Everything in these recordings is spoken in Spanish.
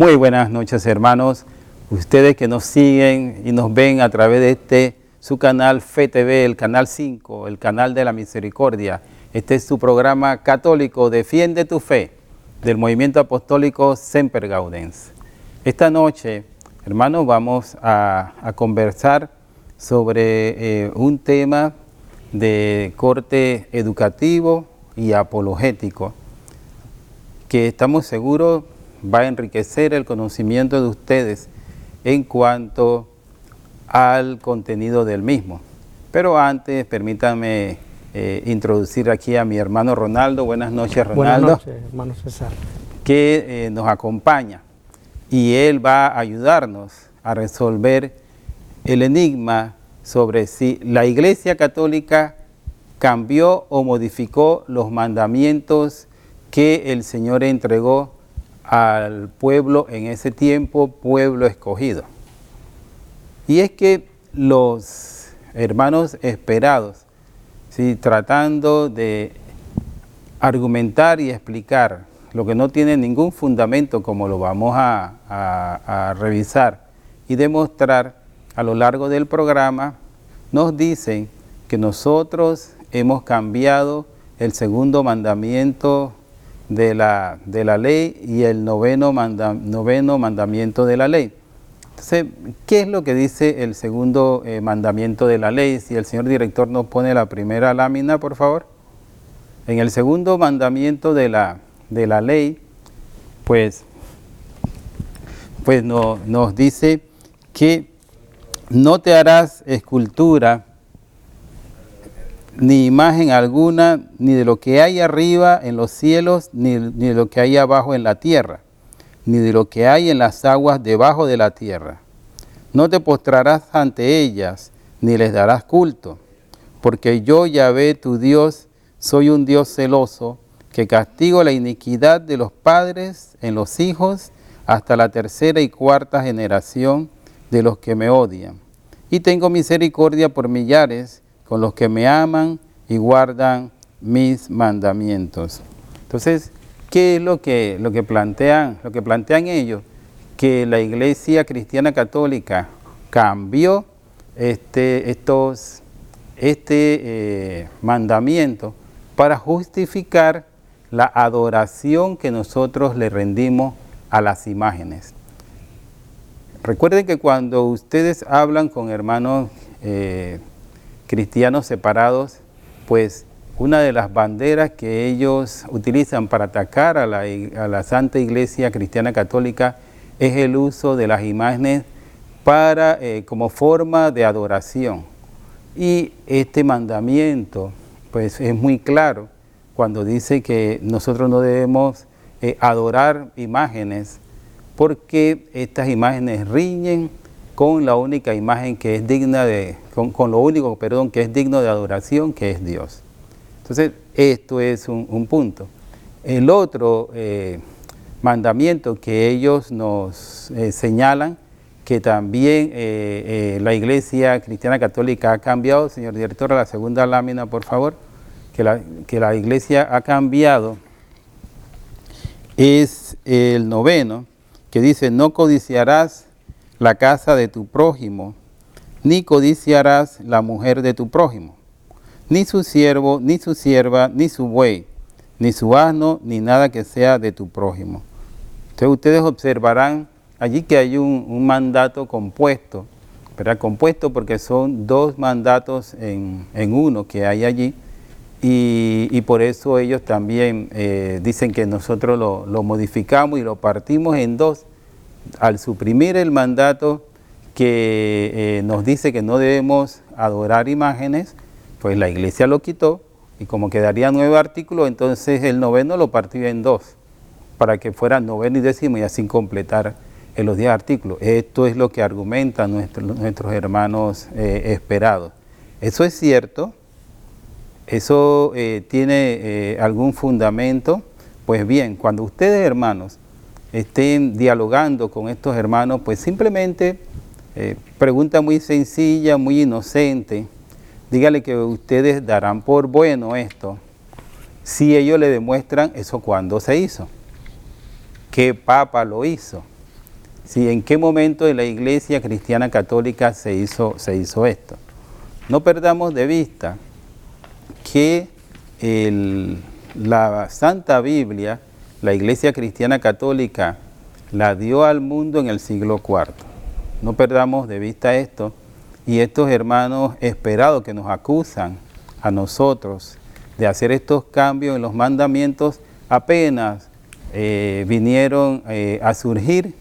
Muy buenas noches, hermanos. Ustedes que nos siguen y nos ven a través de su canal Fe TV, el canal 5, el canal de la misericordia. Este es su programa católico Defiende tu Fe, del movimiento apostólico Semper Gaudens. Esta noche, hermanos, vamos a conversar sobre un tema de corte educativo y apologético, que estamos seguros va a enriquecer el conocimiento de ustedes en cuanto al contenido del mismo. Pero antes, permítanme introducir aquí a mi hermano Ronaldo. Buenas noches, Ronaldo. Buenas noches, hermano César. Que nos acompaña y él va a ayudarnos a resolver el enigma sobre si la Iglesia Católica cambió o modificó los mandamientos que el Señor entregó al pueblo en ese tiempo, pueblo escogido. Y es que los hermanos esperados, ¿sí?, tratando de argumentar y explicar lo que no tiene ningún fundamento, como lo vamos a revisar y demostrar a lo largo del programa, nos dicen que nosotros hemos cambiado el segundo mandamiento de la ley y el noveno mandamiento de la ley. Entonces, ¿qué es lo que dice el segundo mandamiento de la ley? Si el señor director nos pone la primera lámina, por favor. En el segundo mandamiento de la ley, pues nos dice que no te harás escultura ni imagen alguna, ni de lo que hay arriba en los cielos, ni de lo que hay abajo en la tierra, ni de lo que hay en las aguas debajo de la tierra. No te postrarás ante ellas, ni les darás culto, porque yo, Yahvé, tu Dios, soy un Dios celoso, que castigo la iniquidad de los padres en los hijos, hasta la tercera y cuarta generación de los que me odian. Y tengo misericordia por millares, con los que me aman y guardan mis mandamientos. Entonces, ¿qué es lo que plantean ellos? Que la Iglesia Cristiana Católica cambió este mandamiento para justificar la adoración que nosotros le rendimos a las imágenes. Recuerden que cuando ustedes hablan con hermanos cristianos separados, pues una de las banderas que ellos utilizan para atacar a la Santa Iglesia Cristiana Católica es el uso de las imágenes como forma de adoración. Y este mandamiento pues es muy claro cuando dice que nosotros no debemos adorar imágenes, porque estas imágenes riñen con la única imagen que es digna con lo único, que es digno de adoración, que es Dios. Entonces, esto es un punto. El otro mandamiento que ellos nos señalan, que también la Iglesia Cristiana Católica ha cambiado, señor director, a la segunda lámina, por favor, que la Iglesia ha cambiado, es el noveno, que dice: no codiciarás la casa de tu prójimo, ni codiciarás la mujer de tu prójimo, ni su siervo, ni su sierva, ni su buey, ni su asno, ni nada que sea de tu prójimo. Entonces ustedes observarán allí que hay un mandato compuesto, ¿verdad? Compuesto porque son dos mandatos en uno que hay allí, y por eso ellos también dicen que nosotros lo modificamos y lo partimos en dos. Al suprimir el mandato que nos dice que no debemos adorar imágenes, pues la Iglesia lo quitó, y como quedaría 9 artículos, entonces el noveno lo partió en dos, para que fuera noveno y décimo, y así completar en los 10 artículos. Esto es lo que argumentan nuestros hermanos esperados. Eso es cierto, eso tiene algún fundamento. Pues bien, cuando ustedes, hermanos, estén dialogando con estos hermanos, pues simplemente pregunta muy sencilla, muy inocente, dígale que ustedes darán por bueno esto, si ellos le demuestran eso cuándo se hizo, qué papa lo hizo, si en qué momento de la Iglesia Cristiana Católica se hizo esto. No perdamos de vista que la Santa Biblia, la Iglesia Cristiana Católica, la dio al mundo en el siglo IV. No perdamos de vista esto. Y estos hermanos esperados que nos acusan a nosotros de hacer estos cambios en los mandamientos, apenas vinieron a surgir,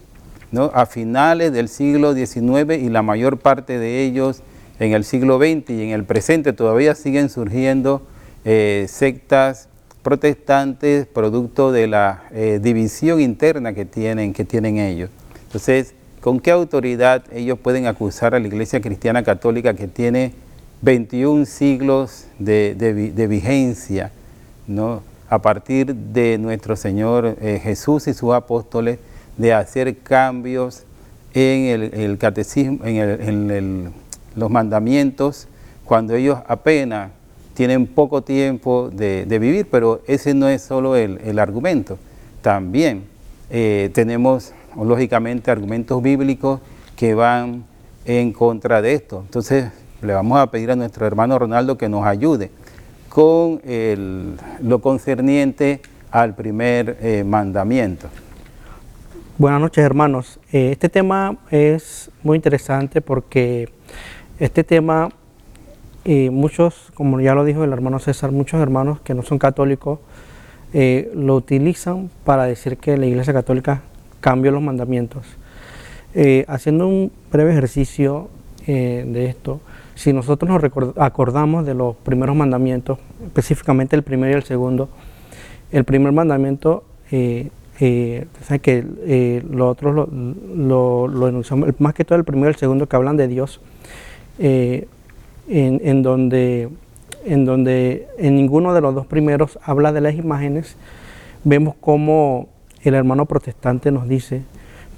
¿no?, a finales del siglo XIX, y la mayor parte de ellos en el siglo XX, y en el presente todavía siguen surgiendo sectas protestantes producto de la división interna que tienen ellos. Entonces, ¿con qué autoridad ellos pueden acusar a la Iglesia Cristiana Católica, que tiene 21 siglos de vigencia, ¿no?, a partir de nuestro Señor Jesús y sus apóstoles, de hacer cambios en el catecismo, en los mandamientos, cuando ellos apenas tienen poco tiempo de vivir? Pero ese no es solo el argumento. También tenemos, lógicamente, argumentos bíblicos que van en contra de esto. Entonces, le vamos a pedir a nuestro hermano Ronaldo que nos ayude con lo concerniente al primer mandamiento. Buenas noches, hermanos. Este tema es muy interesante porque este tema, muchos, como ya lo dijo el hermano César, muchos hermanos que no son católicos lo utilizan para decir que la Iglesia Católica cambió los mandamientos. Haciendo un breve ejercicio de esto, si nosotros nos acordamos de los primeros mandamientos, específicamente el primero y el segundo, el primer mandamiento, saben que lo otro lo enunciamos, más que todo el primero y el segundo, que hablan de Dios, en donde en ninguno de los dos primeros habla de las imágenes. Vemos cómo el hermano protestante nos dice,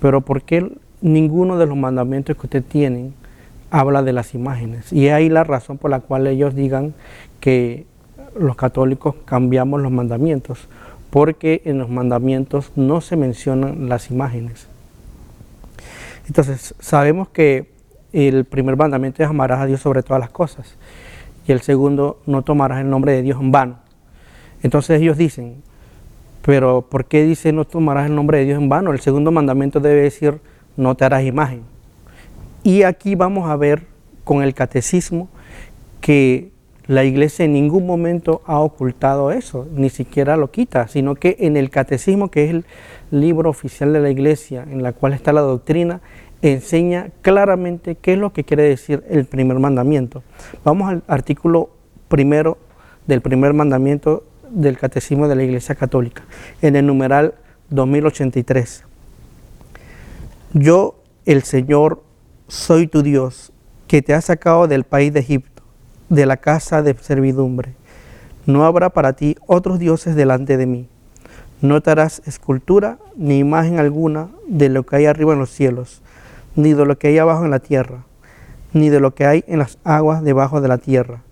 pero ¿por qué ninguno de los mandamientos que ustedes tienen habla de las imágenes? Y es ahí la razón por la cual ellos digan que los católicos cambiamos los mandamientos, porque en los mandamientos no se mencionan las imágenes. Entonces, sabemos que el primer mandamiento es amarás a Dios sobre todas las cosas, y el segundo, no tomarás el nombre de Dios en vano. Entonces ellos dicen, pero ¿por qué dice no tomarás el nombre de Dios en vano? El segundo mandamiento debe decir, no te harás imagen. Y aquí vamos a ver con el catecismo que la Iglesia en ningún momento ha ocultado eso, ni siquiera lo quita, sino que en el catecismo, que es el libro oficial de la Iglesia, en la cual está la doctrina, enseña claramente qué es lo que quiere decir el primer mandamiento. Vamos al artículo primero del primer mandamiento del Catecismo de la Iglesia Católica, en el numeral 2083. Yo, el Señor, soy tu Dios, que te ha sacado del país de Egipto, de la casa de servidumbre. No habrá para ti otros dioses delante de mí. No te harás escultura ni imagen alguna de lo que hay arriba en los cielos, ni de lo que hay abajo en la tierra, ni de lo que hay en las aguas debajo de la tierra.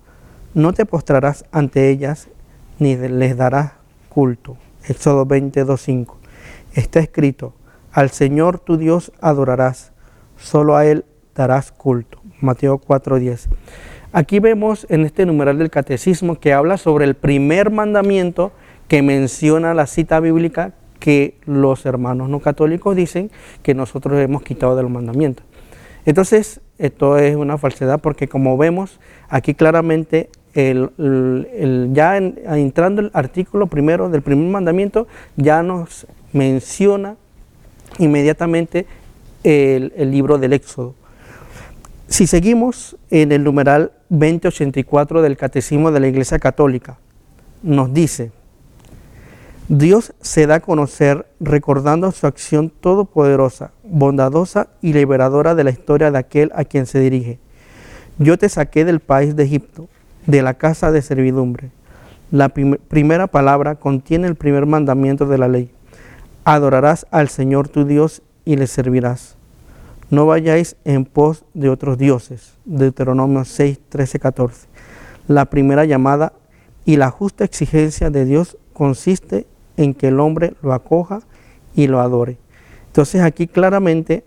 No te postrarás ante ellas, ni les darás culto. Éxodo 22:5. Está escrito, al Señor tu Dios adorarás, solo a Él darás culto. Mateo 4:10. Aquí vemos en este numeral del catecismo que habla sobre el primer mandamiento, que menciona la cita bíblica que los hermanos no católicos dicen que nosotros hemos quitado de los mandamientos. Entonces, esto es una falsedad, porque como vemos aquí claramente, entrando el artículo primero del primer mandamiento, ya nos menciona inmediatamente el libro del Éxodo. Si seguimos en el numeral 2084 del Catecismo de la Iglesia Católica, nos dice, Dios se da a conocer recordando su acción todopoderosa, bondadosa y liberadora de la historia de aquel a quien se dirige. Yo te saqué del país de Egipto, de la casa de servidumbre. La primera palabra contiene el primer mandamiento de la ley. Adorarás al Señor tu Dios y le servirás. No vayáis en pos de otros dioses. Deuteronomio 6, 13, 14. La primera llamada y la justa exigencia de Dios consiste en que el hombre lo acoja y lo adore. Entonces aquí claramente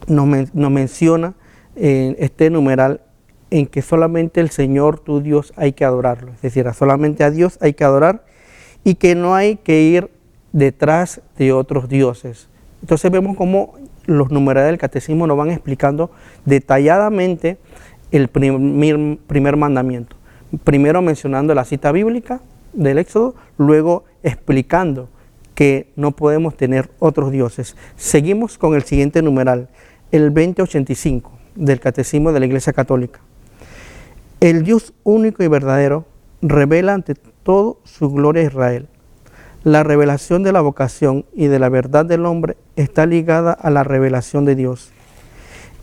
nos menciona este numeral en que solamente el Señor tu Dios hay que adorarlo, es decir, solamente a Dios hay que adorar y que no hay que ir detrás de otros dioses. Entonces vemos cómo los numerales del catecismo nos van explicando detalladamente el primer mandamiento. Primero mencionando la cita bíblica del Éxodo, luego explicando que no podemos tener otros dioses. Seguimos con el siguiente numeral, el 2085 del Catecismo de la Iglesia Católica. El Dios único y verdadero revela ante todo su gloria a Israel. La revelación de la vocación y de la verdad del hombre está ligada a la revelación de Dios.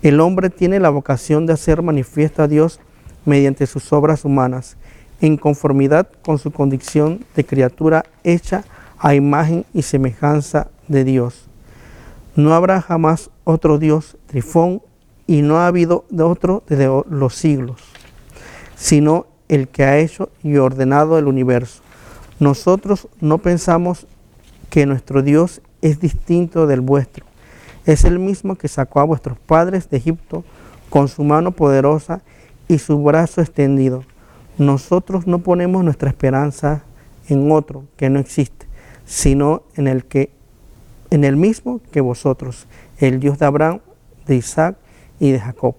El hombre tiene la vocación de hacer manifiesta a Dios mediante sus obras humanas, en conformidad con su condición de criatura hecha a imagen y semejanza de Dios. No habrá jamás otro Dios, Trifón, y no ha habido de otro desde los siglos, sino el que ha hecho y ordenado el universo. Nosotros no pensamos que nuestro Dios es distinto del vuestro. Es el mismo que sacó a vuestros padres de Egipto con su mano poderosa y su brazo extendido. Nosotros no ponemos nuestra esperanza en otro que no existe, sino en el mismo que vosotros, el Dios de Abraham, de Isaac y de Jacob.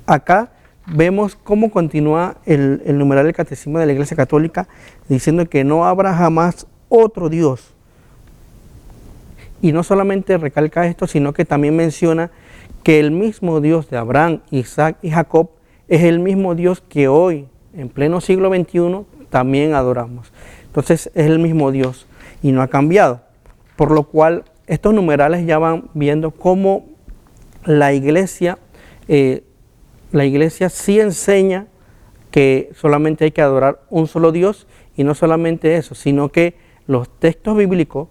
Acá vemos cómo continúa el numeral del Catecismo de la Iglesia Católica diciendo que no habrá jamás otro Dios. Y no solamente recalca esto, sino que también menciona que el mismo Dios de Abraham, Isaac y Jacob es el mismo Dios que hoy, en pleno siglo XXI, también adoramos. Entonces es el mismo Dios y no ha cambiado. Por lo cual estos numerales ya van viendo cómo la iglesia sí enseña que solamente hay que adorar un solo Dios, y no solamente eso, sino que los textos bíblicos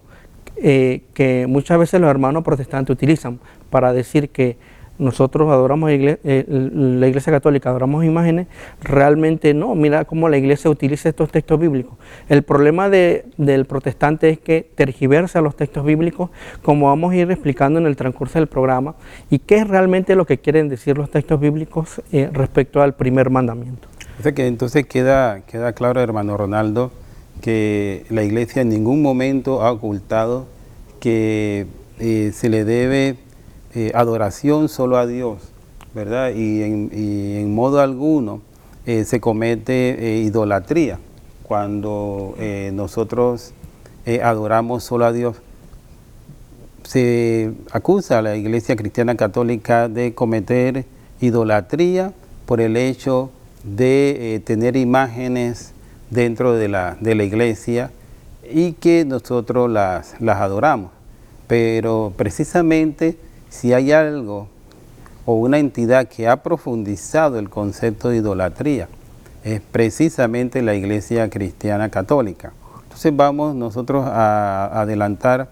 que muchas veces los hermanos protestantes utilizan para decir que nosotros adoramos la Iglesia Católica, adoramos imágenes, realmente no. Mira cómo la Iglesia utiliza estos textos bíblicos. El problema del protestante es que tergiversa los textos bíblicos, como vamos a ir explicando en el transcurso del programa, y qué es realmente lo que quieren decir los textos bíblicos respecto al primer mandamiento. O sea que entonces queda claro, hermano Ronaldo, que la Iglesia en ningún momento ha ocultado que se le debe adoración solo a Dios, ¿verdad? Y en modo alguno se comete idolatría cuando nosotros adoramos solo a Dios. Se acusa a la Iglesia Cristiana Católica de cometer idolatría por el hecho de tener imágenes dentro de la iglesia y que nosotros las adoramos. Pero precisamente si hay algo o una entidad que ha profundizado el concepto de idolatría, es precisamente la Iglesia Cristiana Católica. Entonces vamos nosotros a adelantar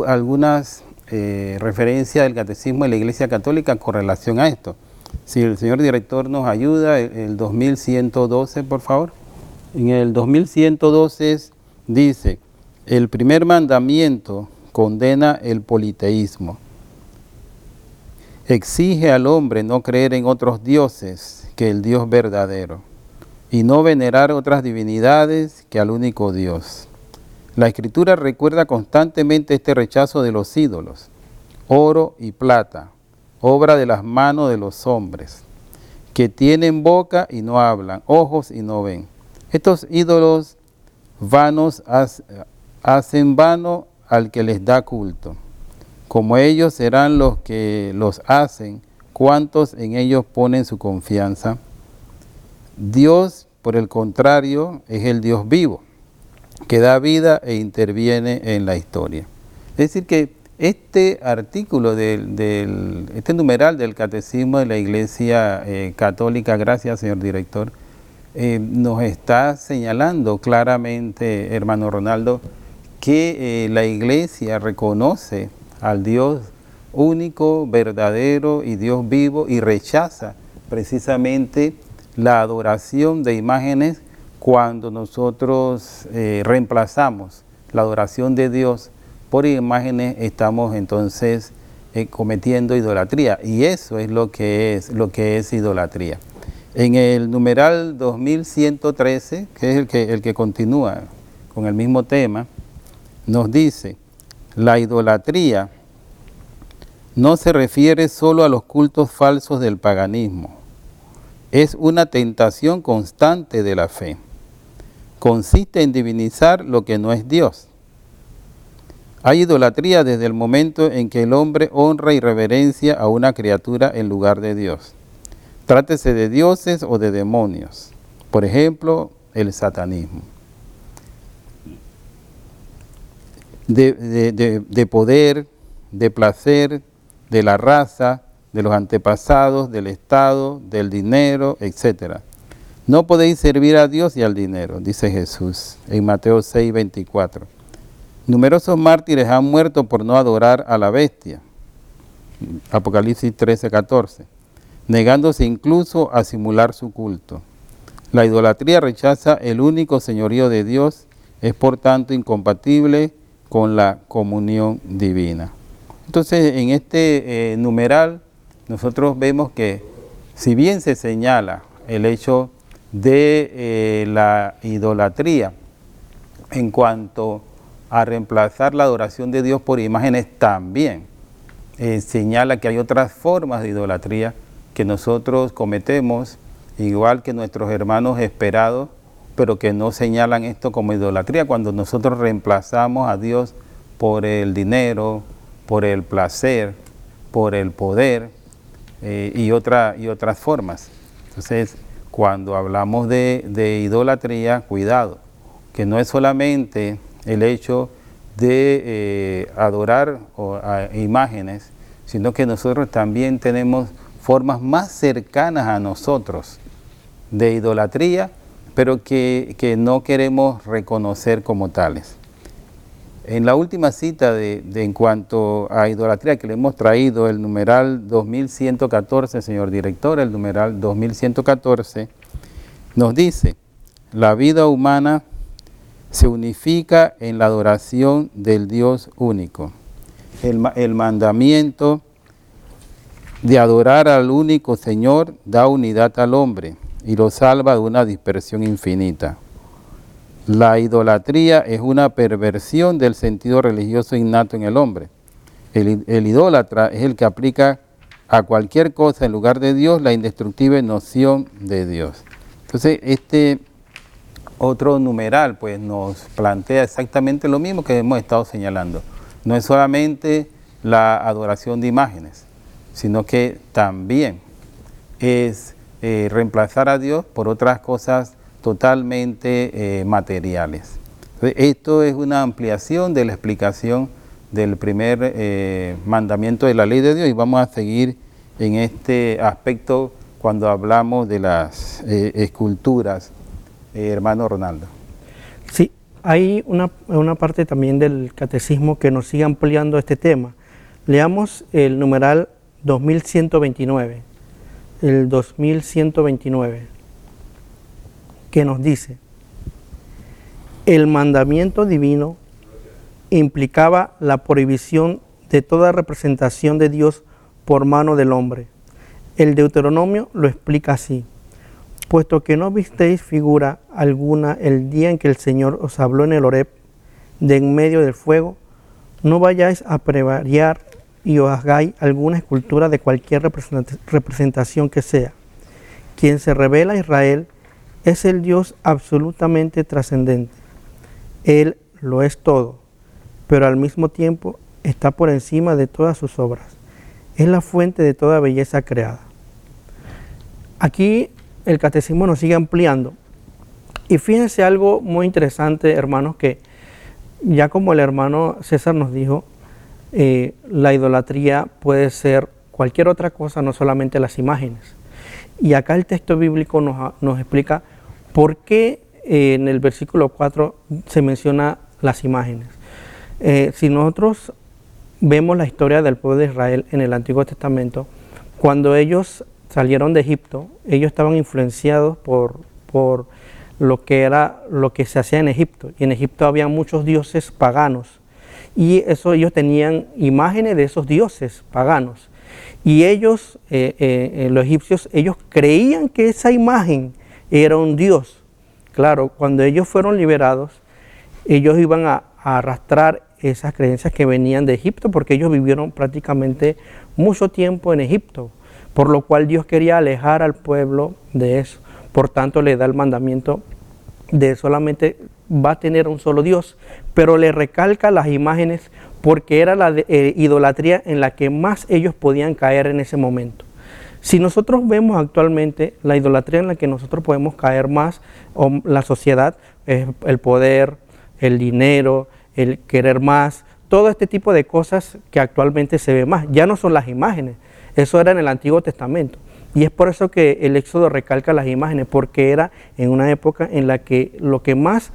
algunas referencias del Catecismo de la Iglesia Católica con relación a esto. Si el señor director nos ayuda, el 2112, por favor. En el 2112 dice: el primer mandamiento condena el politeísmo. Exige al hombre no creer en otros dioses que el Dios verdadero y no venerar otras divinidades que al único Dios. La Escritura recuerda constantemente este rechazo de los ídolos, oro y plata, obra de las manos de los hombres, que tienen boca y no hablan, ojos y no ven. Estos ídolos vanos hacen vano al que les da culto. Como ellos serán los que los hacen, cuantos en ellos ponen su confianza. Dios, por el contrario, es el Dios vivo, que da vida e interviene en la historia. Es decir que este artículo este numeral del Catecismo de la Iglesia Católica, gracias señor director, nos está señalando claramente, hermano Ronaldo, que la Iglesia reconoce al Dios único, verdadero y Dios vivo, y rechaza precisamente la adoración de imágenes cuando nosotros reemplazamos la adoración de Dios por imágenes. Estamos entonces cometiendo idolatría, y eso es lo que es idolatría. En el numeral 2113, que es el que continúa con el mismo tema, nos dice: la idolatría no se refiere solo a los cultos falsos del paganismo, es una tentación constante de la fe. Consiste en divinizar lo que no es Dios. Hay idolatría desde el momento en que el hombre honra y reverencia a una criatura en lugar de Dios. Trátese de dioses o de demonios. Por ejemplo, el satanismo. De poder, de placer, de la raza, de los antepasados, del Estado, del dinero, etc. No podéis servir a Dios y al dinero, dice Jesús en Mateo 6:24. Numerosos mártires han muerto por no adorar a la bestia, Apocalipsis 13:14, negándose incluso a simular su culto. La idolatría rechaza el único señorío de Dios, es por tanto incompatible con la comunión divina. Entonces, en este numeral nosotros vemos que, si bien se señala el hecho de la idolatría en cuanto a reemplazar la adoración de Dios por imágenes, también señala que hay otras formas de idolatría que nosotros cometemos, igual que nuestros hermanos esperados, pero que no señalan esto como idolatría, cuando nosotros reemplazamos a Dios por el dinero, por el placer, por el poder y otras formas. Entonces, cuando hablamos de idolatría, cuidado, que no es solamente el hecho de adorar a imágenes, sino que nosotros también tenemos formas más cercanas a nosotros de idolatría, pero que no queremos reconocer como tales. En la última cita en cuanto a idolatría que le hemos traído, el numeral 2114, señor director, el numeral 2114, nos dice: la vida humana se unifica en la adoración del Dios único. El mandamiento de adorar al único Señor da unidad al hombre y lo salva de una dispersión infinita. La idolatría es una perversión del sentido religioso innato en el hombre. El idólatra es el que aplica a cualquier cosa en lugar de Dios la indestructible noción de Dios. Entonces, este otro numeral pues nos plantea exactamente lo mismo que hemos estado señalando. No es solamente la adoración de imágenes, sino que también es reemplazar a Dios por otras cosas totalmente materiales. Esto es una ampliación de la explicación del primer mandamiento de la ley de Dios, y vamos a seguir en este aspecto cuando hablamos de las esculturas, hermano Ronaldo. Sí, hay una parte también del catecismo que nos sigue ampliando este tema. Leamos el numeral 2129, el 2129, que nos dice: el mandamiento divino implicaba la prohibición de toda representación de Dios por mano del hombre. El Deuteronomio lo explica así: puesto que no visteis figura alguna el día en que el Señor os habló en el Horeb, de en medio del fuego, no vayáis a prevariar y os hagáis alguna escultura de cualquier representación que sea. Quien se revela a Israel es el Dios absolutamente trascendente. Él lo es todo, pero al mismo tiempo está por encima de todas sus obras. Es la fuente de toda belleza creada. Aquí el catecismo nos sigue ampliando. Y fíjense algo muy interesante, hermanos, que ya como el hermano César nos dijo, la idolatría puede ser cualquier otra cosa, no solamente las imágenes. Y acá el texto bíblico nos explica por qué en el versículo 4 se menciona las imágenes. Si nosotros vemos la historia del pueblo de Israel en el Antiguo Testamento, cuando ellos salieron de Egipto, ellos estaban influenciados por lo que se hacía en Egipto. Y en Egipto había muchos dioses paganos. y eso ellos tenían imágenes de esos dioses paganos. Y ellos, los egipcios, ellos creían que esa imagen era un dios. Claro, cuando ellos fueron liberados, ellos iban a arrastrar esas creencias que venían de Egipto, porque ellos vivieron prácticamente mucho tiempo en Egipto, por lo cual Dios quería alejar al pueblo de eso. Por tanto, le da el mandamiento de solamente va a tener un solo Dios, pero le recalca las imágenes porque era la idolatría en la que más ellos podían caer en ese momento. Si nosotros vemos actualmente la idolatría en la que nosotros podemos caer más, o la sociedad, es el poder, el dinero, el querer más, todo este tipo de cosas que actualmente se ve más, ya no son las imágenes, eso era en el Antiguo Testamento. Y es por eso que el Éxodo recalca las imágenes, porque era en una época en la que lo que más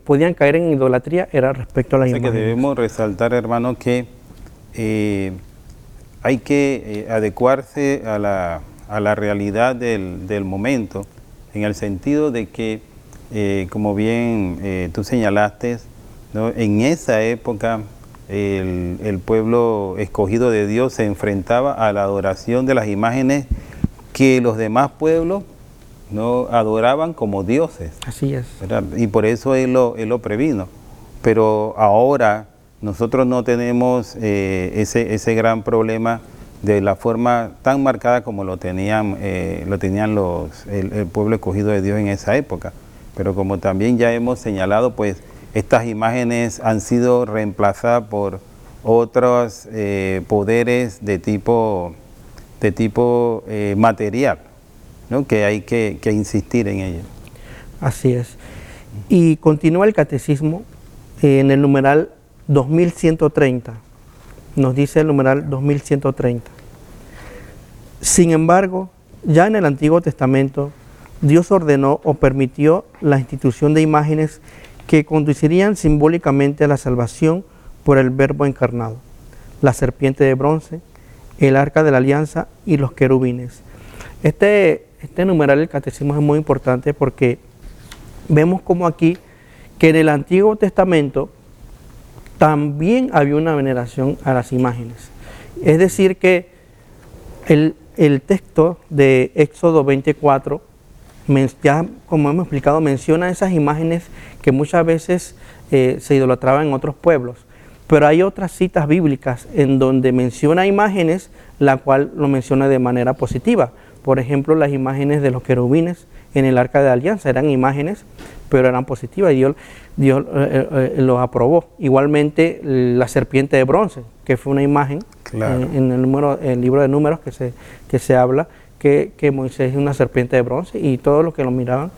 podían caer en idolatría era respecto a las imágenes. Que debemos resaltar, hermano, que hay que adecuarse a la realidad del momento, en el sentido de que, como bien tú señalaste, ¿no? En esa época el pueblo escogido de Dios se enfrentaba a la adoración de las imágenes que los demás pueblos no adoraban como dioses. Así es. ¿Verdad? Y por eso él lo previno. Pero ahora nosotros no tenemos ese gran problema de la forma tan marcada como lo tenían el pueblo escogido de Dios en esa época. Pero como también ya hemos señalado, pues estas imágenes han sido reemplazadas por otros poderes de tipo material, ¿no? Que hay que insistir en ello. Así es. Y continúa el catecismo en el numeral 2130. Nos dice el numeral 2130. Sin embargo, ya en el Antiguo Testamento, Dios ordenó o permitió la institución de imágenes que conducirían simbólicamente a la salvación por el Verbo encarnado, la serpiente de bronce, el arca de la alianza y los querubines. Este numeral del catecismo es muy importante porque vemos como aquí que en el Antiguo Testamento también había una veneración a las imágenes. Es decir que el texto de Éxodo 24, ya como hemos explicado, menciona esas imágenes que muchas veces se idolatraban en otros pueblos. Pero hay otras citas bíblicas en donde menciona imágenes, la cual lo menciona de manera positiva. Por ejemplo, las imágenes de los querubines en el Arca de la Alianza eran imágenes, pero eran positivas y Dios los aprobó. Igualmente, la serpiente de bronce, que fue una imagen, claro, en el libro de Números que se habla, que Moisés es una serpiente de bronce y todos los que lo miraban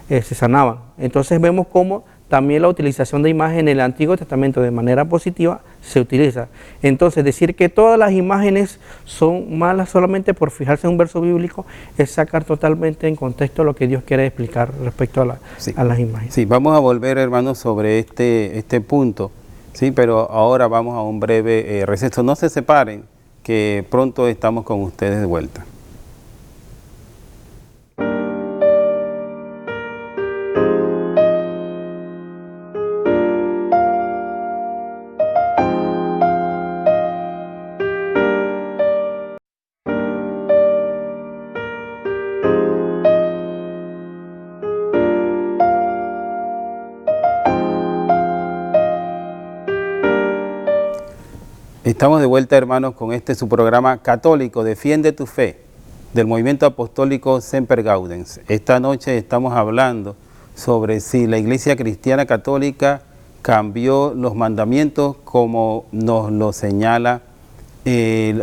se sanaban. Entonces vemos cómo también la utilización de imágenes en el Antiguo Testamento de manera positiva se utiliza. Entonces decir que todas las imágenes son malas solamente por fijarse en un verso bíblico es sacar totalmente en contexto lo que Dios quiere explicar respecto a las imágenes. Sí, vamos a volver, hermanos, sobre este punto, sí, pero ahora vamos a un breve receso. No se separen, que pronto estamos con ustedes de vuelta. Estamos de vuelta, hermanos, con su programa católico, Defiende tu Fe, del Movimiento Apostólico Semper Gaudens. Esta noche estamos hablando sobre si la Iglesia Cristiana Católica cambió los mandamientos como nos lo señala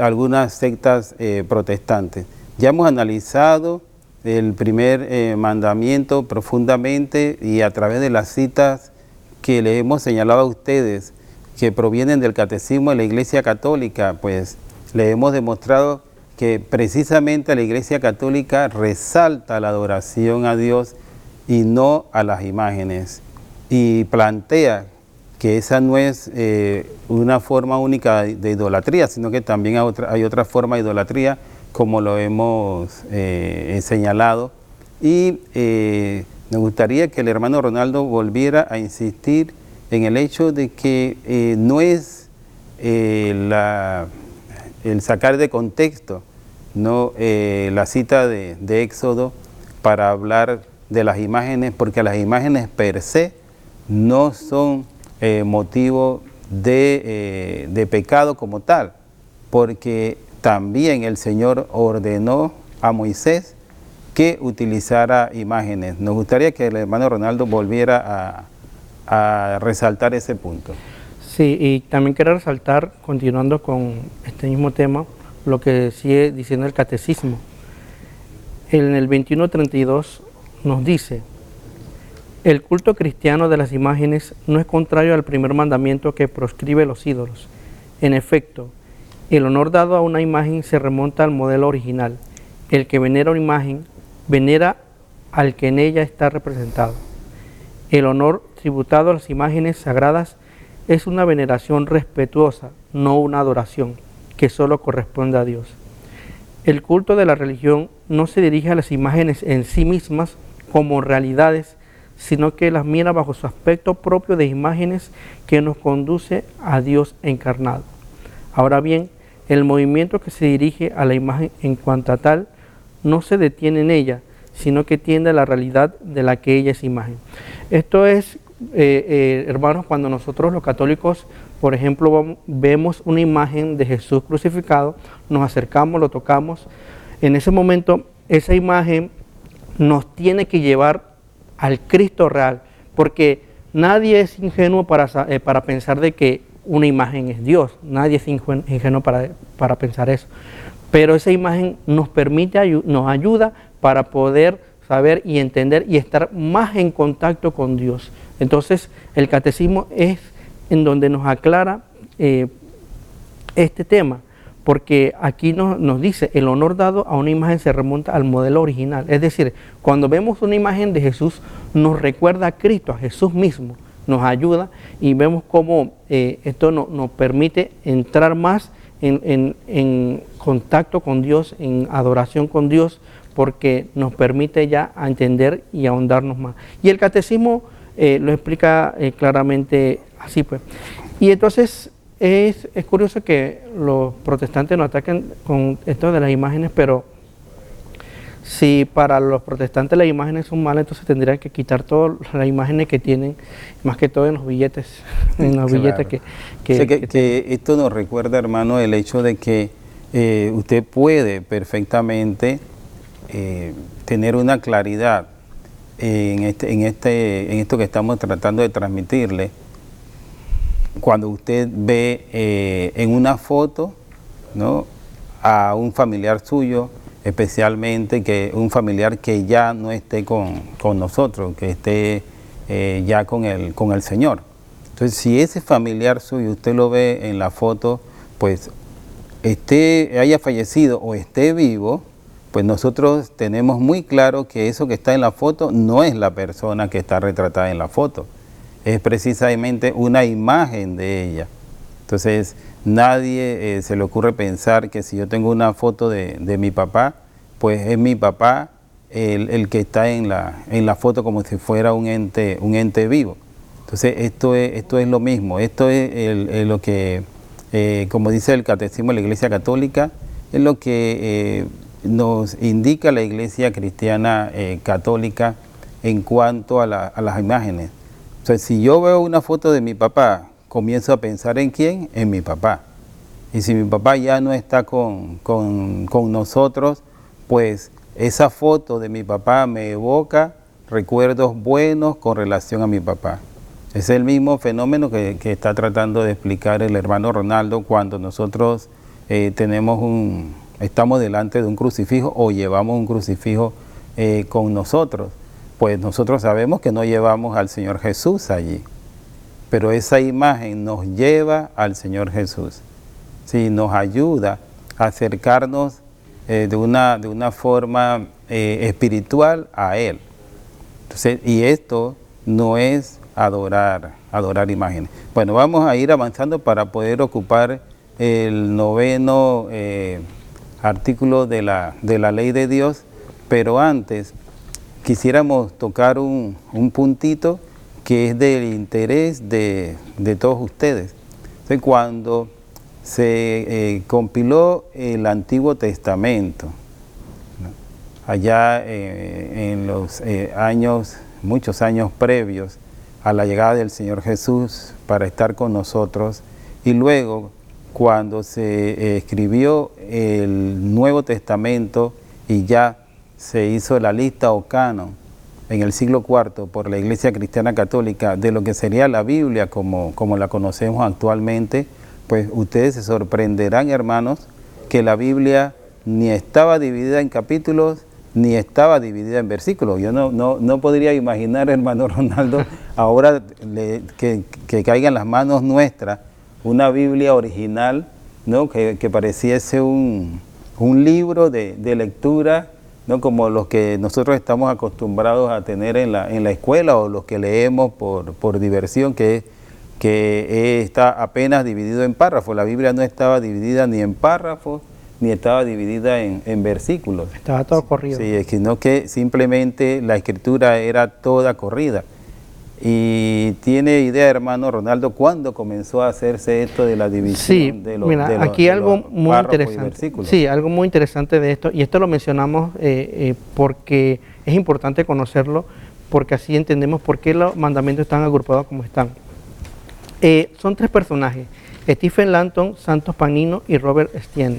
algunas sectas protestantes. Ya hemos analizado el primer mandamiento profundamente y a través de las citas que les hemos señalado a ustedes, que provienen del Catecismo de la Iglesia Católica, pues le hemos demostrado que precisamente la Iglesia Católica resalta la adoración a Dios y no a las imágenes, y plantea que esa no es una forma única de idolatría, sino que también hay otra forma de idolatría, como lo hemos señalado, y me gustaría que el hermano Ronaldo volviera a insistir en el hecho de que no es el sacar de contexto, ¿no? La cita de Éxodo para hablar de las imágenes, porque las imágenes per se no son motivo de pecado como tal, porque también el Señor ordenó a Moisés que utilizara imágenes. Nos gustaría que el hermano Ronaldo volviera a resaltar ese punto. Sí, y también quiero resaltar, continuando con este mismo tema, lo que sigue diciendo el catecismo. En el 2132 nos dice: el culto cristiano de las imágenes no es contrario al primer mandamiento que proscribe los ídolos. En efecto, el honor dado a una imagen se remonta al modelo original. El que venera una imagen, venera al que en ella está representado. El honor tributado a las imágenes sagradas es una veneración respetuosa, no una adoración, que solo corresponde a Dios. El culto de la religión no se dirige a las imágenes en sí mismas como realidades, sino que las mira bajo su aspecto propio de imágenes que nos conduce a Dios encarnado. Ahora bien, el movimiento que se dirige a la imagen en cuanto a tal no se detiene en ella, sino que tiende a la realidad de la que ella es imagen. Esto es, hermanos, cuando nosotros los católicos, por ejemplo, vemos una imagen de Jesús crucificado, nos acercamos, lo tocamos, en ese momento esa imagen nos tiene que llevar al Cristo real, porque nadie es ingenuo para pensar de que una imagen es Dios, nadie es ingenuo para pensar eso, pero esa imagen nos permite, nos ayuda para poder saber y entender y estar más en contacto con Dios. Entonces el catecismo es en donde nos aclara este tema, porque aquí nos dice: el honor dado a una imagen se remonta al modelo original. Es decir, cuando vemos una imagen de Jesús, nos recuerda a Cristo, a Jesús mismo, nos ayuda y vemos cómo esto nos permite entrar más en contacto con Dios, en adoración con Dios, porque nos permite ya a entender y ahondarnos más. Y el catecismo lo explica claramente así, pues. Y entonces es curioso que los protestantes nos ataquen con esto de las imágenes, pero si para los protestantes las imágenes son malas, entonces tendrían que quitar todas las imágenes que tienen, más que todo en los billetes, Claro. billetes que esto nos recuerda, hermano, el hecho de que usted puede perfectamente tener una claridad en esto que estamos tratando de transmitirle, cuando usted ve en una foto, ¿no?, a un familiar suyo, especialmente que un familiar que ya no esté con nosotros, que esté ya con el Señor. Entonces, si ese familiar suyo usted lo ve en la foto, pues haya fallecido o esté vivo, pues nosotros tenemos muy claro que eso que está en la foto no es la persona que está retratada en la foto, es precisamente una imagen de ella. Entonces, nadie se le ocurre pensar que si yo tengo una foto de mi papá, pues es mi papá el que está en la foto, como si fuera un ente vivo. Entonces, esto es lo mismo, esto es lo que, como dice el Catecismo de la Iglesia Católica, es lo que nos indica la Iglesia Cristiana Católica en cuanto a las imágenes. O sea, si yo veo una foto de mi papá, comienzo a pensar ¿en quién? En mi papá. Y si mi papá ya no está con nosotros, pues esa foto de mi papá me evoca recuerdos buenos con relación a mi papá. Es el mismo fenómeno que está tratando de explicar el hermano Ronaldo cuando nosotros estamos delante de un crucifijo o llevamos un crucifijo con nosotros. Pues nosotros sabemos que no llevamos al Señor Jesús allí, pero esa imagen nos lleva al Señor Jesús. Sí, nos ayuda a acercarnos de una forma espiritual a Él. Entonces, y esto no es adorar imágenes. Bueno, vamos a ir avanzando para poder ocupar el 9º artículo de la ley de Dios, pero antes quisiéramos tocar un puntito que es del interés de todos ustedes. Entonces, cuando se compiló el Antiguo Testamento, ¿no?, allá en los muchos años previos a la llegada del Señor Jesús para estar con nosotros, y luego cuando se escribió el Nuevo Testamento y ya se hizo la lista o canon en el siglo IV por la Iglesia Cristiana Católica de lo que sería la Biblia como la conocemos actualmente, pues ustedes se sorprenderán, hermanos, que la Biblia ni estaba dividida en capítulos ni estaba dividida en versículos. Yo no podría imaginar, hermano Ronaldo, ahora que caiga en las manos nuestras una Biblia original, ¿no?, que pareciese un libro de lectura, ¿no?, como los que nosotros estamos acostumbrados a tener en la escuela, o los que leemos por diversión, que está apenas dividido en párrafos. La Biblia no estaba dividida ni en párrafos, ni estaba dividida en versículos. Estaba todo corrido. Sí, sino que simplemente la escritura era toda corrida. Y tiene idea, hermano Ronaldo, ¿cuándo comenzó a hacerse esto de la división de los aquí algo muy párrafos y interesante. versículos? Sí, algo muy interesante de esto, y esto lo mencionamos porque es importante conocerlo, porque así entendemos por qué los mandamientos están agrupados como están. Son tres personajes: Stephen Langton, Santos Pagnino y Robert Estienne,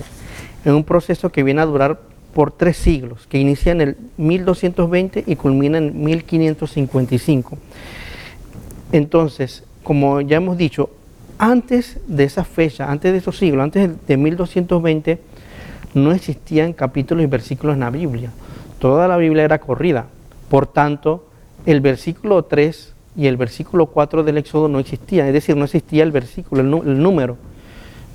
en un proceso que viene a durar por 3 siglos, que inicia en el 1220 y culmina en 1555. Entonces, como ya hemos dicho, antes de esa fecha, antes de esos siglos, antes de 1220, no existían capítulos y versículos en la Biblia. Toda la Biblia era corrida. Por tanto, el versículo 3 y el versículo 4 del Éxodo no existían, es decir, no existía el versículo, el número.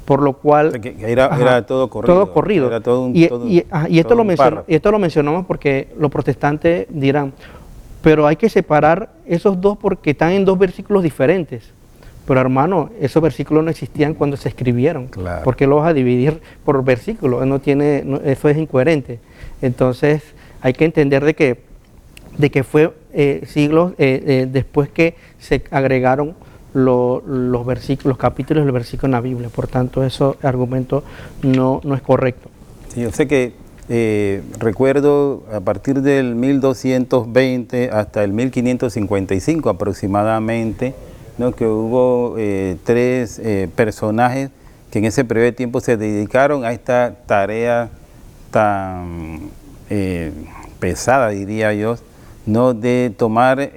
Por lo cual era todo corrido. Todo corrido. Era todo esto lo mencionamos porque los protestantes dirán, pero hay que separar esos dos porque están en 2 versículos diferentes. Pero hermano, esos versículos no existían cuando se escribieron. Claro. ¿Por qué lo vas a dividir por versículos? Eso es incoherente. Entonces hay que entender de que fue siglos después que se agregaron los versículos, los capítulos del versículo en la Biblia. Por tanto, ese argumento no es correcto. Sí, yo sé que recuerdo a partir del 1220 hasta el 1555 aproximadamente, ¿no?, que hubo 3 personajes que en ese periodo de tiempo se dedicaron a esta tarea tan pesada, diría yo, ¿no?, de tomar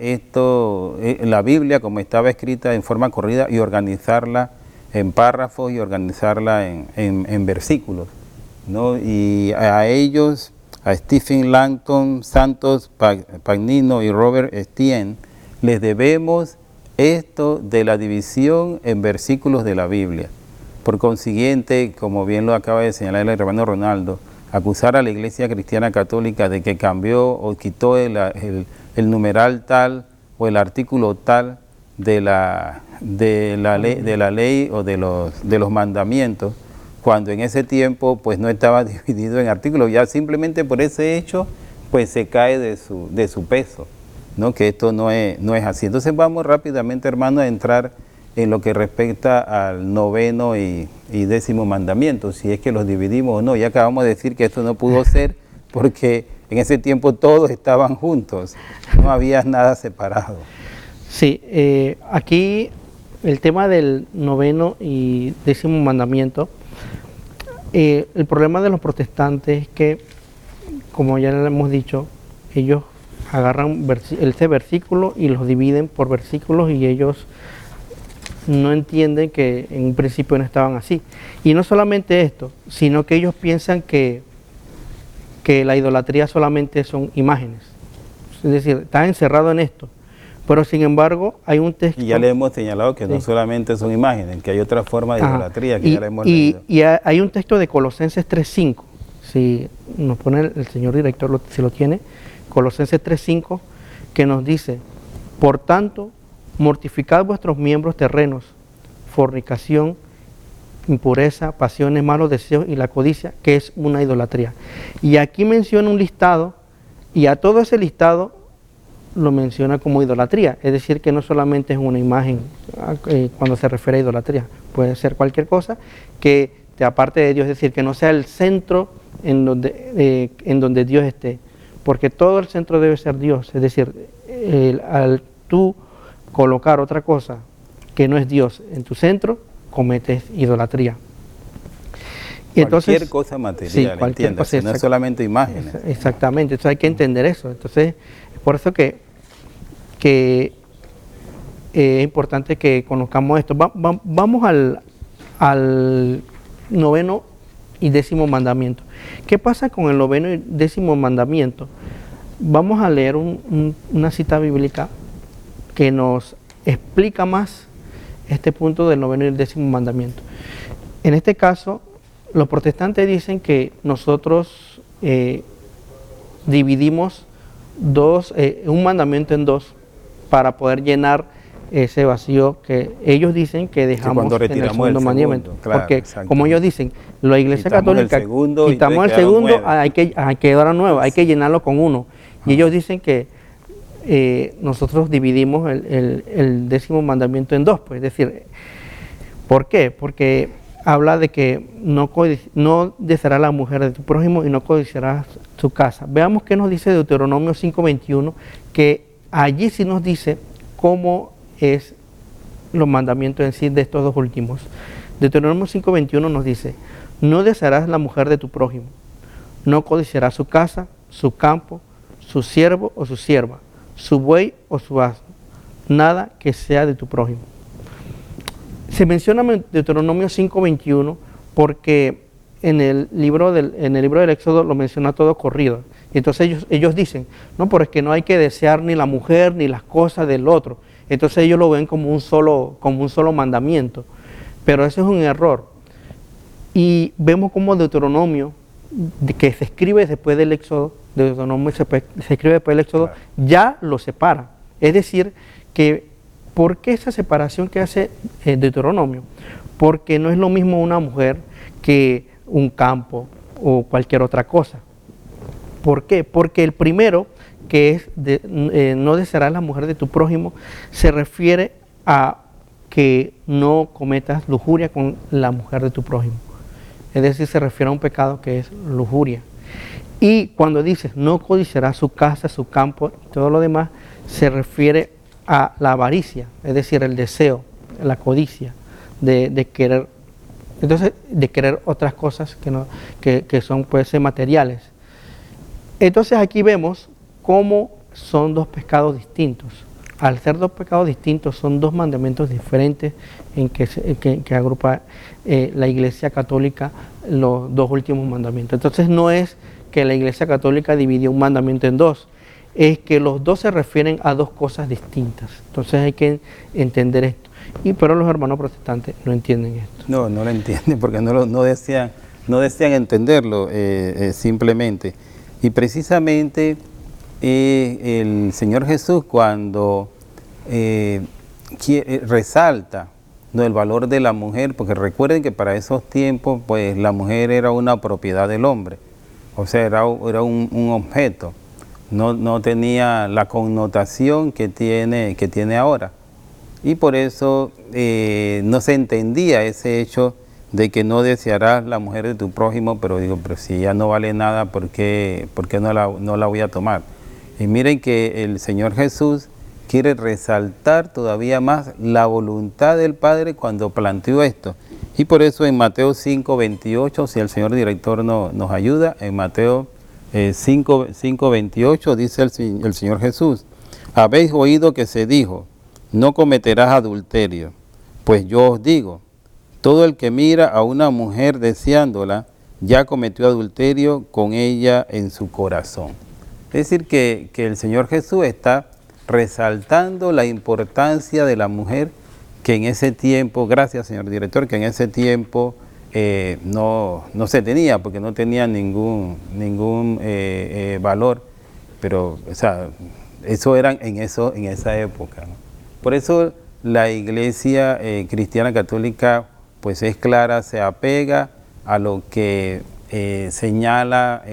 la Biblia como estaba escrita en forma corrida y organizarla en párrafos y organizarla en versículos, ¿no? Y a ellos, a Stephen Langton, Santos Pagnino y Robert Estienne, les debemos esto de la división en versículos de la Biblia. Por consiguiente, como bien lo acaba de señalar el hermano Ronaldo, acusar a la Iglesia Cristiana Católica de que cambió o quitó el numeral tal o el artículo tal de la ley o de los mandamientos, cuando en ese tiempo pues no estaba dividido en artículos. Ya simplemente por ese hecho pues se cae de su peso, ¿no?, que esto no es así. Entonces vamos rápidamente, hermano, a entrar en lo que respecta al 9º y 10º mandamiento, si es que los dividimos o no. Ya acabamos de decir que esto no pudo ser porque en ese tiempo todos estaban juntos, no había nada separado. Sí, aquí el tema del 9º y 10º mandamiento, el problema de los protestantes es que, como ya le hemos dicho, ellos agarran este versículo y los dividen por versículos, y ellos no entienden que en un principio no estaban así. Y no solamente esto, sino que ellos piensan que la idolatría solamente son imágenes. Es decir, están encerrados en esto. Pero sin embargo, hay un texto... Y ya le hemos señalado que no solamente son imágenes, que hay otra forma de idolatría que ya le hemos leído. Y hay un texto de Colosenses 3.5, si nos pone el señor director, si lo tiene, Colosenses 3.5, que nos dice: por tanto, mortificad vuestros miembros terrenos, fornicación, impureza, pasiones, malos deseos y la codicia, que es una idolatría. Y aquí menciona un listado, y a todo ese listado lo menciona como idolatría, es decir, que no solamente es una imagen cuando se refiere a idolatría, puede ser cualquier cosa que te aparte de Dios, es decir, que no sea el centro en donde Dios esté, porque todo el centro debe ser Dios, es decir, al tú colocar otra cosa que no es Dios en tu centro, cometes idolatría. Y entonces, cualquier cosa material, sí, cualquier cosa, no es solamente imágenes. Exactamente, entonces hay que entender eso. Entonces, es por eso que es importante que conozcamos esto. Vamos al 9º y 10º mandamiento. ¿Qué pasa con el 9º y 10º mandamiento? Vamos a leer una cita bíblica que nos explica más este punto del 9º y el 10º mandamiento. En este caso, los protestantes dicen que nosotros dividimos un mandamiento en dos para poder llenar ese vacío que ellos dicen que dejamos en el segundo mandamiento. Claro, porque como ellos dicen, la Iglesia Católica, quitamos el segundo, hay que dar a nuevo, hay que llenarlo con uno. Y ellos dicen que nosotros dividimos el 10º mandamiento en dos, pues, es decir, ¿por qué? Porque habla de que no desearás la mujer de tu prójimo y no codiciarás su casa. Veamos qué nos dice Deuteronomio 5:21, que allí sí nos dice cómo es los mandamientos en sí de estos dos últimos. Deuteronomio 5:21 nos dice: no desearás la mujer de tu prójimo, no codiciarás su casa, su campo, su siervo o su sierva, su buey o su asno, nada que sea de tu prójimo. Se menciona en Deuteronomio 5:21 porque en el libro del Éxodo lo menciona todo corrido. Y entonces ellos dicen, no, pero es que no hay que desear ni la mujer ni las cosas del otro. Entonces ellos lo ven como un solo mandamiento. Pero eso es un error. Y vemos como Deuteronomio, que se escribe después del Éxodo, Deuteronomio se escribe después del Éxodo, claro, ya lo separa. Es decir, que ¿por qué esa separación que hace Deuteronomio? Porque no es lo mismo una mujer que un campo o cualquier otra cosa. ¿Por qué? Porque el primero, que es no desearás la mujer de tu prójimo, se refiere a que no cometas lujuria con la mujer de tu prójimo. Es decir, se refiere a un pecado que es lujuria. Y cuando dices no codiciarás su casa, su campo y todo lo demás, se refiere a la avaricia, es decir, el deseo, la codicia de querer, entonces, de querer otras cosas que son, puede ser, materiales. Entonces aquí vemos cómo son dos pecados distintos. Al ser dos pecados distintos, son dos mandamientos diferentes en que agrupa la Iglesia Católica los dos últimos mandamientos. Entonces no es que la Iglesia Católica dividió un mandamiento en dos, es que los dos se refieren a dos cosas distintas. Entonces hay que entender esto. Pero los hermanos protestantes no entienden esto. No lo entienden porque no desean entenderlo simplemente. Y precisamente el Señor Jesús, cuando resalta el valor de la mujer, porque recuerden que para esos tiempos pues la mujer era una propiedad del hombre, o sea, era un objeto. No tenía la connotación que tiene ahora. Y por eso no se entendía ese hecho de que no desearás la mujer de tu prójimo, pero si ya no vale nada, ¿por qué no la voy a tomar? Y miren que el Señor Jesús quiere resaltar todavía más la voluntad del Padre cuando planteó esto. Y por eso en Mateo 5:28, si el señor director nos ayuda, en Mateo 5:28 dice el Señor Jesús: habéis oído que se dijo, no cometerás adulterio. Pues yo os digo, todo el que mira a una mujer deseándola, ya cometió adulterio con ella en su corazón. Es decir, que el Señor Jesús está resaltando la importancia de la mujer, que en ese tiempo, gracias señor director, que en ese tiempo no se tenía, porque no tenía ningún valor, pero o sea, eso eran en esa época, ¿no? Por eso la Iglesia Cristiana Católica pues es clara, se apega a lo que señala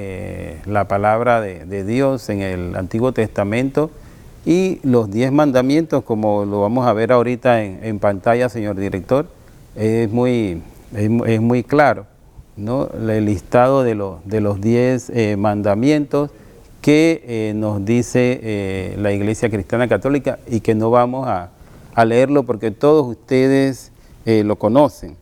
la palabra de Dios en el Antiguo Testamento, Y los 10 mandamientos, como lo vamos a ver ahorita en pantalla, señor director, es muy claro, ¿no? El listado de los 10 mandamientos que nos dice la Iglesia Cristiana Católica, y que no vamos a leerlo porque todos ustedes lo conocen,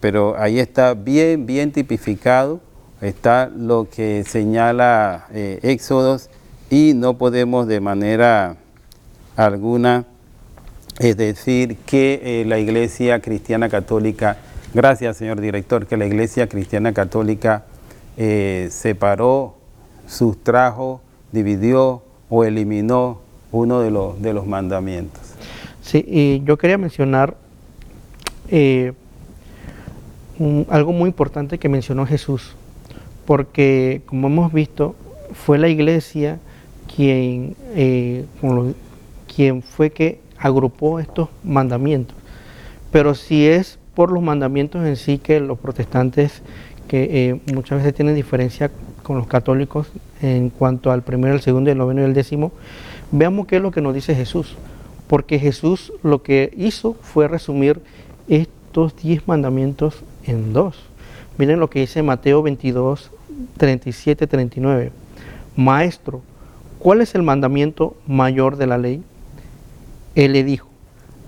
pero ahí está bien tipificado, está lo que señala Éxodos, y no podemos de manera alguna decir que la Iglesia Cristiana Católica, gracias señor director, que la Iglesia Cristiana Católica separó, sustrajo, dividió o eliminó uno de los mandamientos. Sí, y yo quería mencionar algo muy importante que mencionó Jesús, porque como hemos visto, fue la Iglesia quien fue que agrupó estos mandamientos. Pero si es por los mandamientos en sí que los protestantes, que muchas veces tienen diferencia con los católicos en cuanto al primero, el segundo, el noveno y el décimo, veamos qué es lo que nos dice Jesús. Porque Jesús lo que hizo fue resumir estos 10 mandamientos en 2. Miren lo que dice Mateo 22, 37, 39. Maestro, ¿cuál es el mandamiento mayor de la ley? Él le dijo,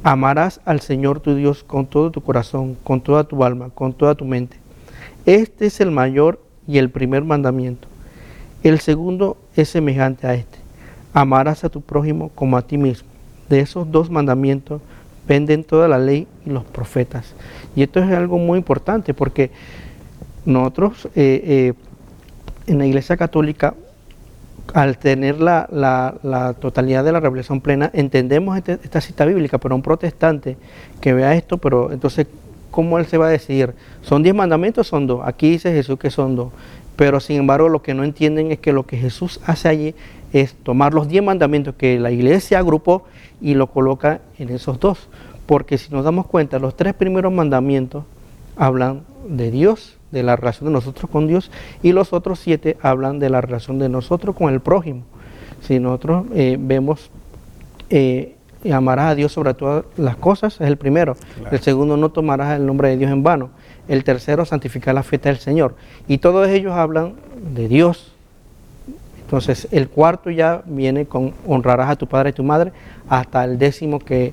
amarás al Señor tu Dios con todo tu corazón, con toda tu alma, con toda tu mente. Este es el mayor y el primer mandamiento. El segundo es semejante a este. Amarás a tu prójimo como a ti mismo. De esos 2 mandamientos penden toda la ley y los profetas. Y esto es algo muy importante porque nosotros en la Iglesia Católica, al tener la totalidad de la revelación plena, entendemos esta cita bíblica, pero un protestante que vea esto, pero entonces, ¿cómo él se va a decidir? ¿Son 10 mandamientos o son 2? Aquí dice Jesús que son 2, pero sin embargo lo que no entienden es que lo que Jesús hace allí es tomar los 10 mandamientos que la Iglesia agrupó y lo coloca en esos 2, porque si nos damos cuenta, los 3 primeros mandamientos hablan de Dios, de la relación de nosotros con Dios, y los otros 7 hablan de la relación de nosotros con el prójimo. Si nosotros vemos amarás a Dios sobre todas las cosas, es el primero. Claro. El segundo, no tomarás el nombre de Dios en vano. El tercero, santificar la fiesta del Señor. Y todos ellos hablan de Dios. Entonces el cuarto ya viene con honrarás a tu padre y tu madre, hasta el décimo que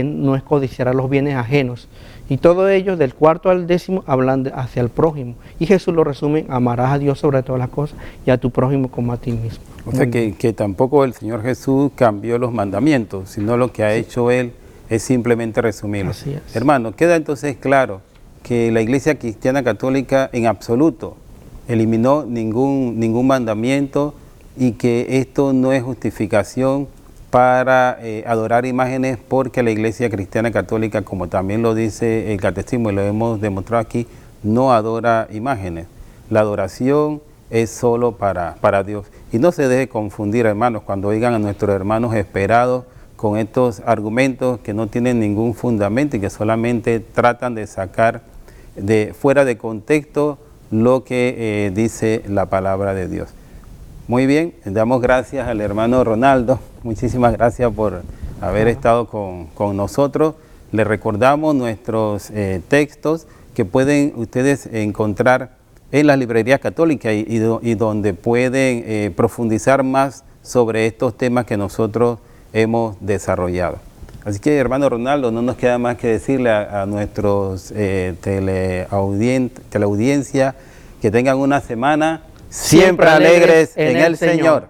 no es codiciarás los bienes ajenos. Y todos ellos, del cuarto al décimo, hablan hacia el prójimo. Y Jesús lo resume, amarás a Dios sobre todas las cosas y a tu prójimo como a ti mismo. O sea que tampoco el Señor Jesús cambió los mandamientos, sino lo que ha hecho Él es simplemente resumirlos. Así es. Hermano, queda entonces claro que la Iglesia Cristiana Católica en absoluto eliminó ningún mandamiento, y que esto no es justificación para adorar imágenes, porque la Iglesia Cristiana Católica, como también lo dice el Catecismo y lo hemos demostrado aquí, no adora imágenes. La adoración es solo para Dios. Y no se deje confundir, hermanos, cuando oigan a nuestros hermanos esperados con estos argumentos que no tienen ningún fundamento y que solamente tratan de sacar fuera de contexto lo que dice la palabra de Dios. Muy bien, le damos gracias al hermano Ronaldo. Muchísimas gracias por haber estado con nosotros. Les recordamos nuestros textos que pueden ustedes encontrar en las librerías católicas y donde pueden profundizar más sobre estos temas que nosotros hemos desarrollado. Así que, hermano Ronaldo, no nos queda más que decirle a nuestros teleaudiencia que tengan una semana siempre alegres en el Señor.